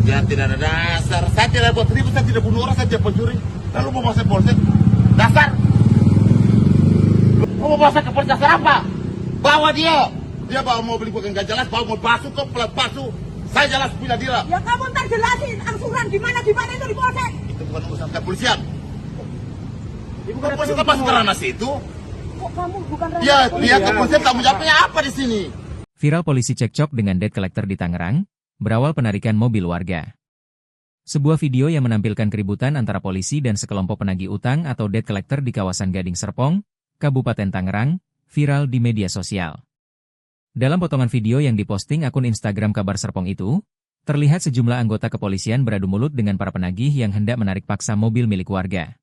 Kerjaan tidak ada dasar. Saya tidak buat ribut, saya tidak bunuh orang, saya tidak pencuri. Lalu mau bawa saya polsek. Dasar. Mau bawa saya ke polsek dasar apa? Bawa dia. Dia bawa mobil bukan gak jelas, bawa mobil palsu, kok pelat palsu. Saya jelas punya dia. Ya kamu ntar jelasin angsuran gimana itu di polsek. Itu bukan urusan kepolisian. Ibu Bukan polisi lepas ke ranah situ. Kok kamu bukan ranah Ya, polisi? lihat kepolisian tanggung jawabnya apa di sini. Viral polisi cekcok dengan debt collector di Tangerang, berawal penarikan mobil warga. Sebuah video yang menampilkan keributan antara polisi dan sekelompok penagih utang atau debt collector di kawasan Gading Serpong, Kabupaten Tangerang, viral di media sosial. Dalam potongan video yang diposting akun Instagram Kabar Serpong itu, terlihat sejumlah anggota kepolisian beradu mulut dengan para penagih yang hendak menarik paksa mobil milik warga.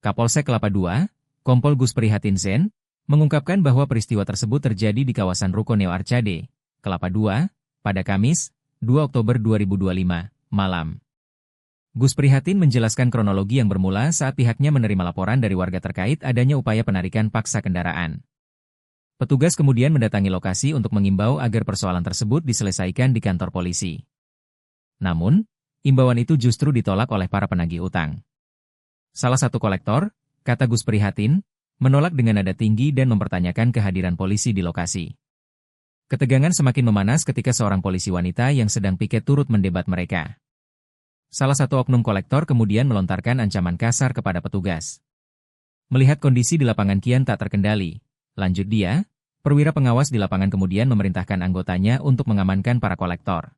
Kapolsek Kelapa II, Kompol Gus Prihatin Zen, mengungkapkan bahwa peristiwa tersebut terjadi di kawasan Ruko Neo Arcade, Kelapa II, pada Kamis, 2 Oktober 2025, malam. Gus Prihatin menjelaskan kronologi yang bermula saat pihaknya menerima laporan dari warga terkait adanya upaya penarikan paksa kendaraan. Petugas kemudian mendatangi lokasi untuk mengimbau agar persoalan tersebut diselesaikan di kantor polisi. Namun, imbauan itu justru ditolak oleh para penagih utang. Salah satu kolektor, kata Gus Prihatin, menolak dengan nada tinggi dan mempertanyakan kehadiran polisi di lokasi. Ketegangan semakin memanas ketika seorang polisi wanita yang sedang piket turut mendebat mereka. Salah satu oknum kolektor kemudian melontarkan ancaman kasar kepada petugas. Melihat kondisi di lapangan kian tak terkendali, lanjut dia, perwira pengawas di lapangan kemudian memerintahkan anggotanya untuk mengamankan para kolektor.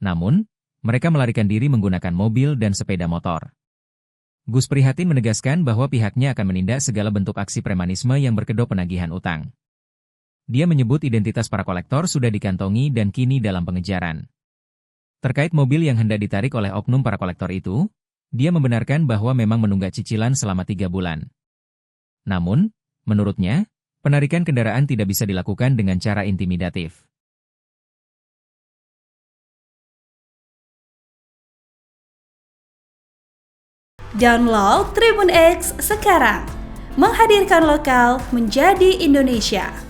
Namun, mereka melarikan diri menggunakan mobil dan sepeda motor. Gus Prihatin menegaskan bahwa pihaknya akan menindak segala bentuk aksi premanisme yang berkedok penagihan utang. Dia menyebut identitas para kolektor sudah dikantongi dan kini dalam pengejaran. Terkait mobil yang hendak ditarik oleh oknum para kolektor itu, dia membenarkan bahwa memang menunggak cicilan selama 3 bulan. Namun, menurutnya, penarikan kendaraan tidak bisa dilakukan dengan cara intimidatif. Download Tribun X sekarang, menghadirkan lokal menjadi Indonesia.